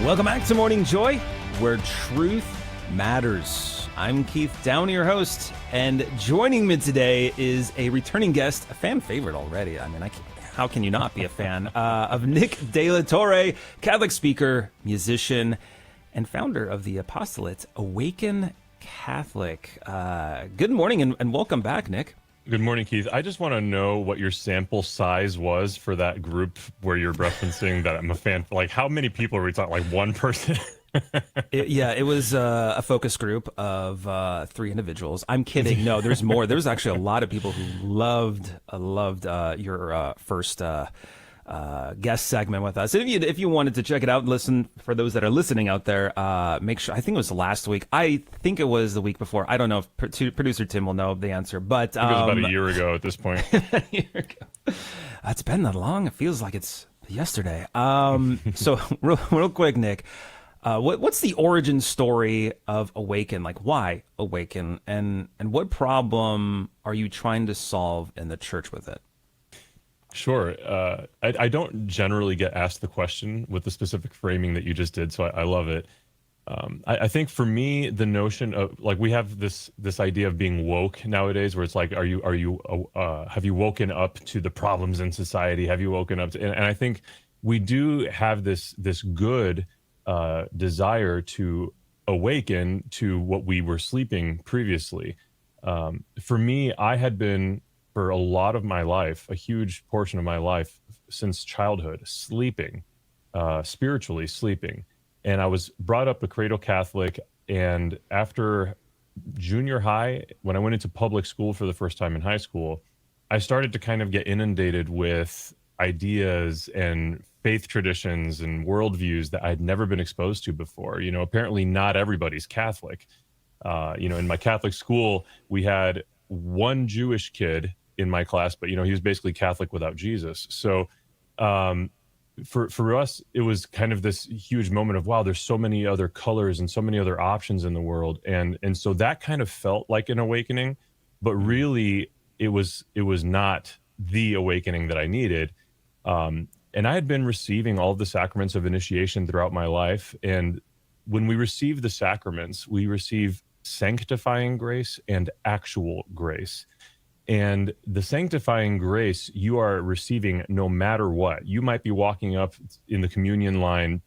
Welcome back to Morning Joy, where truth matters. I'm Keith Downey, your host, and joining me today is a returning guest, a fan favorite already. I mean, how can you not be a fan of Nick De La Torre, Catholic speaker, musician, and founder of the apostolate Awaken Catholic. Good morning and welcome back, Nick. Good morning, Keith. I just want to know what your sample size was for that group where you're referencing that I'm a fan. Like, how many people are we talking? Like one person? It was a focus group of 3 individuals. I'm kidding. No, there's more. There's actually a lot of people who loved your first guest segment with us. And if you wanted to check it out and listen, for those that are listening out there, make sure. I think it was last week. I think it was the week before. I don't know if producer Tim will know the answer, but it was about a year ago at this point. A year ago. It's been that long. It feels like it's yesterday. So real quick, Nick. What's the origin story of Awaken? Like, why Awaken, and what problem are you trying to solve in the church with it? Sure. I don't generally get asked the question with the specific framing that you just did, so I love it. I think for me, the notion of, like, we have this idea of being woke nowadays, where it's like, have you woken up to the problems in society? Have you woken up to, and I think we do have this good desire to awaken to what we were sleeping previously. For me, I had been, for a lot of my life, a huge portion of my life since childhood, sleeping, spiritually sleeping. And I was brought up a cradle Catholic. And after junior high, when I went into public school for the first time in high school, I started to kind of get inundated with ideas and faith traditions and worldviews that I'd never been exposed to before. You know, apparently not everybody's Catholic. In my Catholic school, we had one Jewish kid in my class, but, he was basically Catholic without Jesus. So for us, it was kind of this huge moment of, wow, there's so many other colors and so many other options in the world. And so that kind of felt like an awakening, but really it was not the awakening that I needed. And I had been receiving all of the sacraments of initiation throughout my life. And when we receive the sacraments, we receive sanctifying grace and actual grace. And the sanctifying grace you are receiving no matter what. You might be walking up in the communion line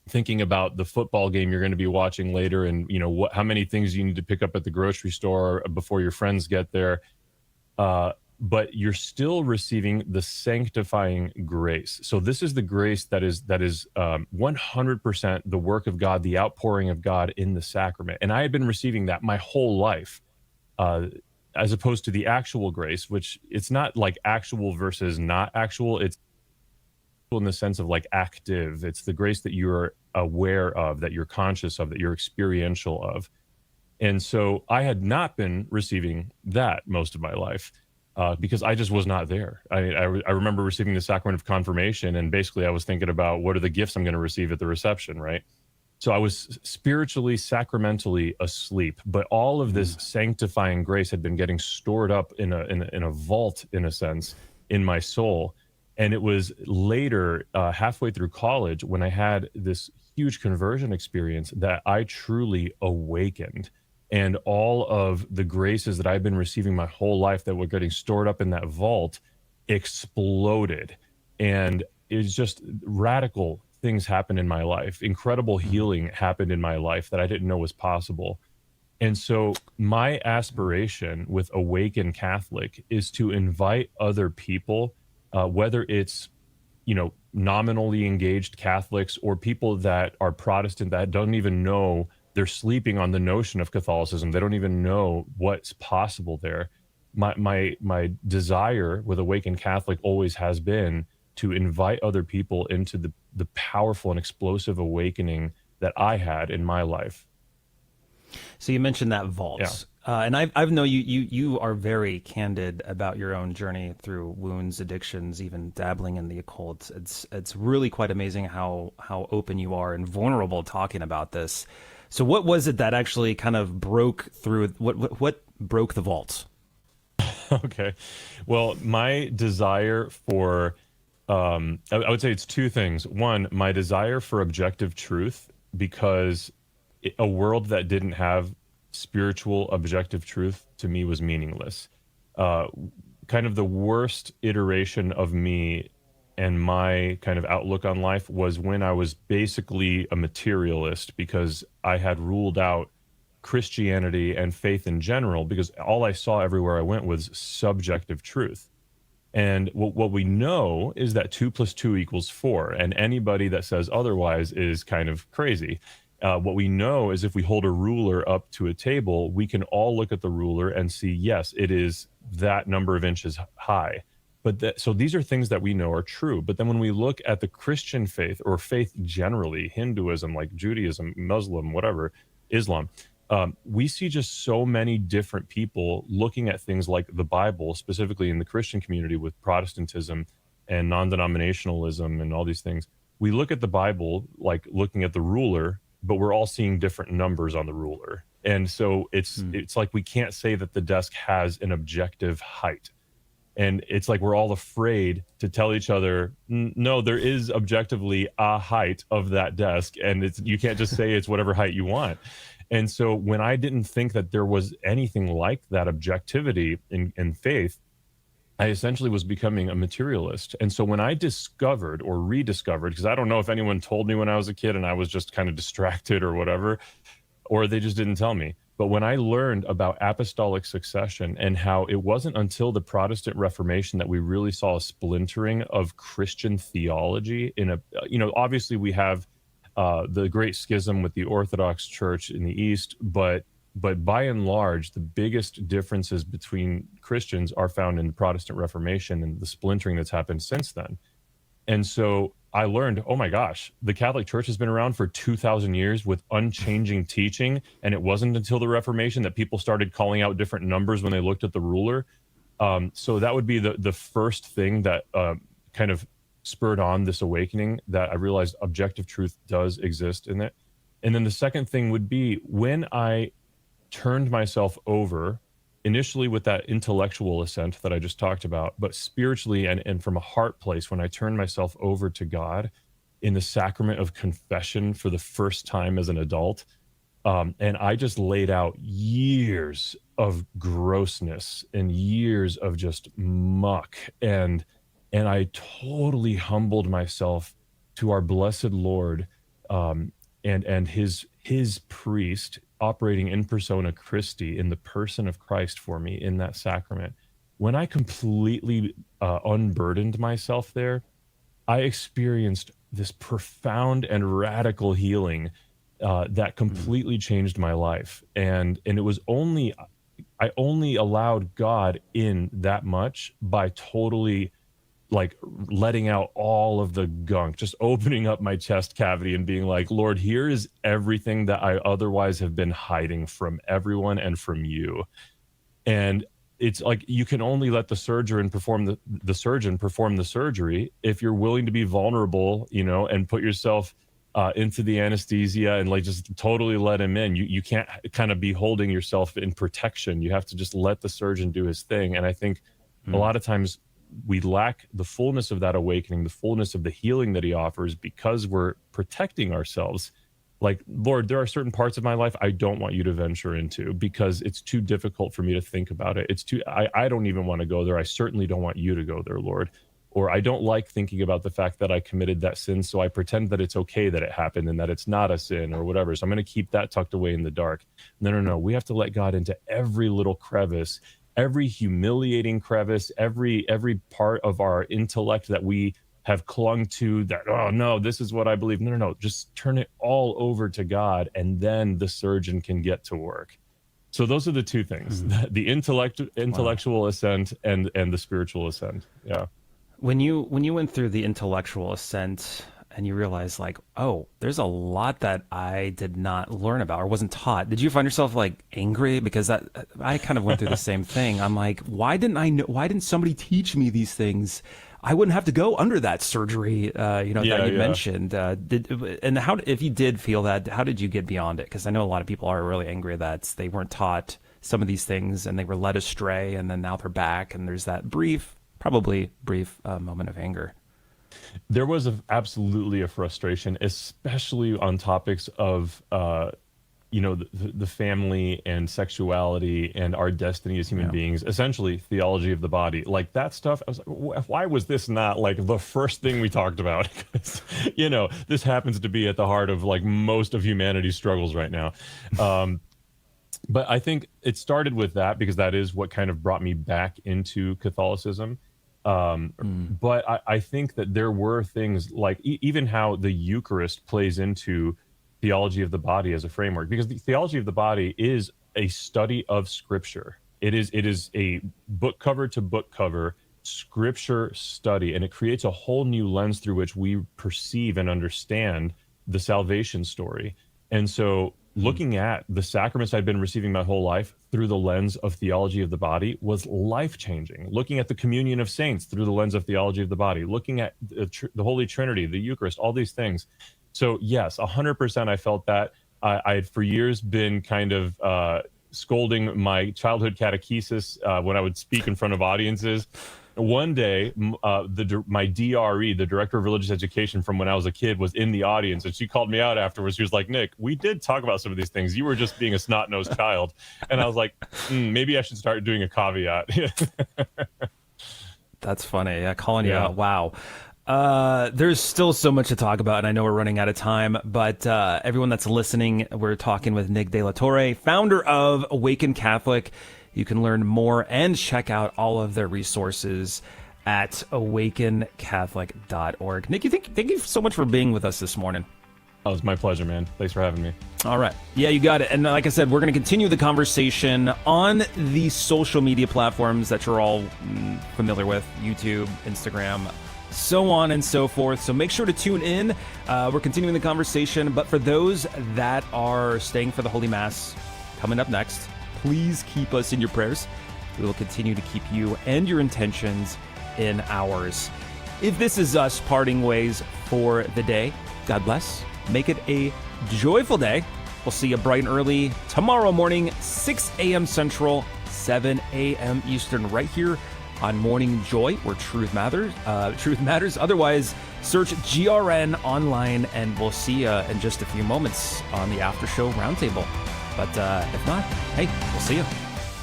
thinking about the football game you're going to be watching later, and how many things you need to pick up at the grocery store before your friends get there. But you're still receiving the sanctifying grace. So this is the grace that is 100% the work of God, the outpouring of God in the sacrament. And I had been receiving that my whole life, as opposed to the actual grace, which it's not like actual versus not actual. It's in the sense of like active. It's the grace that you're aware of, that you're conscious of, that you're experiential of. And so I had not been receiving that most of my life. Because I just was not there. I remember receiving the sacrament of confirmation, and basically I was thinking about what are the gifts I'm going to receive at the reception, right? So I was spiritually, sacramentally asleep, but all of this sanctifying grace had been getting stored up in a vault, in a sense, in my soul. And it was later, halfway through college, when I had this huge conversion experience, that I truly awakened. And all of the graces that I've been receiving my whole life that were getting stored up in that vault exploded. And it's just radical things happened in my life. Incredible healing happened in my life that I didn't know was possible. And so my aspiration with Awaken Catholic is to invite other people, whether it's, nominally engaged Catholics or people that are Protestant that don't even know, they're sleeping on the notion of Catholicism. They don't even know what's possible there. My desire with Awaken Catholic always has been to invite other people into the powerful and explosive awakening that I had in my life. So you mentioned that vault. Yeah. And I know you are very candid about your own journey through wounds, addictions, even dabbling in the occult. It's really quite amazing how open you are and vulnerable talking about this. So what was it that actually kind of broke through? What broke the vault? Okay. Well, my desire for I would say it's two things. One, my desire for objective truth, because a world that didn't have spiritual objective truth to me was meaningless. Uh, Kind of the worst iteration of me and my kind of outlook on life was when I was basically a materialist, because I had ruled out Christianity and faith in general, because all I saw everywhere I went was subjective truth. And what we know is that 2 + 2 = 4. And anybody that says otherwise is kind of crazy. What we know is if we hold a ruler up to a table, we can all look at the ruler and see, yes, it is that number of inches high. So these are things that we know are true. But then when we look at the Christian faith, or faith generally, Hinduism, like Judaism, Muslim, whatever, Islam, we see just so many different people looking at things like the Bible, specifically in the Christian community with Protestantism and non-denominationalism and all these things. We look at the Bible like looking at the ruler, but we're all seeing different numbers on the ruler. And so it's like we can't say that the desk has an objective height. And it's like we're all afraid to tell each other, no, there is objectively a height of that desk, and you can't just say it's whatever height you want. And so when I didn't think that there was anything like that objectivity in faith, I essentially was becoming a materialist. And so when I discovered or rediscovered, because I don't know if anyone told me when I was a kid and I was just kind of distracted or whatever, or they just didn't tell me. But when I learned about apostolic succession and how it wasn't until the Protestant Reformation that we really saw a splintering of Christian theology obviously we have the Great Schism with the Orthodox Church in the East, but by and large, the biggest differences between Christians are found in the Protestant Reformation and the splintering that's happened since then. And so I learned, oh my gosh, the Catholic Church has been around for 2,000 years with unchanging teaching, and it wasn't until the Reformation that people started calling out different numbers when they looked at the ruler. So that would be the first thing that kind of spurred on this awakening, that I realized objective truth does exist in it. And then the second thing would be when I turned myself over, initially with that intellectual assent that I just talked about, but spiritually and from a heart place, when I turned myself over to God in the sacrament of confession for the first time as an adult. And I just laid out years of grossness and years of just muck. And I totally humbled myself to our blessed Lord, and his priest operating in persona Christi, in the person of Christ for me in that sacrament. When I completely unburdened myself there, I experienced this profound and radical healing that completely changed my life. And it was I only allowed God in that much by totally like letting out all of the gunk, just opening up my chest cavity and being like, Lord, here is everything that I otherwise have been hiding from everyone and from you. And it's like you can only let the surgeon perform the surgeon perform the surgery if you're willing to be vulnerable, and put yourself into the anesthesia and like just totally let him in. You can't kind of be holding yourself in protection. You have to just let the surgeon do his thing. And I think a lot of times we lack the fullness of that awakening, the fullness of the healing that he offers, because we're protecting ourselves. Like, Lord, there are certain parts of my life I don't want you to venture into because it's too difficult for me to think about it. I don't even want to go there. I certainly don't want you to go there, Lord. Or I don't like thinking about the fact that I committed that sin, so I pretend that it's okay that it happened and that it's not a sin or whatever. So I'm going to keep that tucked away in the dark. No. We have to let God into every little crevice, every humiliating crevice, every part of our intellect that we have clung to, that, oh no, this is what I believe. No. Just turn it all over to God, and then the surgeon can get to work. So those are the two things, the intellectual ascent and the spiritual ascent. Yeah. When you went through the intellectual ascent and you realized like, oh, there's a lot that I did not learn about or wasn't taught, did you find yourself like angry? Because I kind of went through the same thing. I'm like, why didn't somebody teach me these things? I wouldn't have to go under that surgery, that you mentioned. And how, if you did feel that, how did you get beyond it? Because I know a lot of people are really angry that they weren't taught some of these things and they were led astray, and then now they're back, and there's that probably brief moment of anger. There was absolutely a frustration, especially on topics of, the family and sexuality and our destiny as human beings, essentially theology of the body. Like that stuff, I was like, why was this not like the first thing we talked about? 'Cause, this happens to be at the heart of like most of humanity's struggles right now. But I think it started with that because that is what kind of brought me back into Catholicism. But I think that there were things like even how the Eucharist plays into theology of the body as a framework, because the theology of the body is a study of Scripture. It is a book cover to book cover Scripture study, and it creates a whole new lens through which we perceive and understand the salvation story. And so looking at the sacraments I'd been receiving my whole life through the lens of theology of the body was life-changing. Looking at the communion of saints through the lens of theology of the body, looking at the Holy Trinity, the Eucharist, all these things. So yes, 100% I felt that. I had for years been kind of scolding my childhood catechesis when I would speak in front of audiences. One day, my DRE, the director of religious education from when I was a kid, was in the audience, and she called me out afterwards. She was like, "Nick, we did talk about some of these things. You were just being a snot-nosed child." And I was like, maybe I should start doing a caveat. That's funny. Yeah, calling you out. Wow. There's still so much to talk about, and I know we're running out of time, but everyone that's listening, we're talking with Nick De La Torre, founder of Awaken Catholic. You can learn more and check out all of their resources at awakencatholic.org. Nick, thank you so much for being with us this morning. Oh, it's my pleasure, man. Thanks for having me. All right. Yeah, you got it. And like I said, we're going to continue the conversation on the social media platforms that you're all familiar with, YouTube, Instagram, so on and so forth. So make sure to tune in. We're continuing the conversation. But for those that are staying for the Holy Mass coming up next, please keep us in your prayers. We will continue to keep you and your intentions in ours. If this is us parting ways for the day, God bless. Make it a joyful day. We'll see you bright and early tomorrow morning, 6 a.m. Central, 7 a.m. Eastern, right here on Morning Joy, where truth matters. Otherwise, search GRN online, and we'll see you in just a few moments on the after show roundtable. But if not, hey, we'll see you.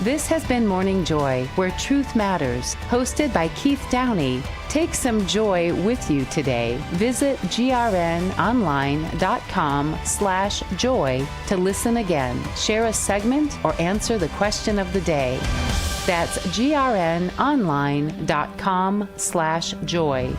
This has been Morning Joy, where truth matters, hosted by Keith Downey. Take some joy with you today. Visit grnonline.com/joy to listen again, share a segment, or answer the question of the day. That's grnonline.com/joy.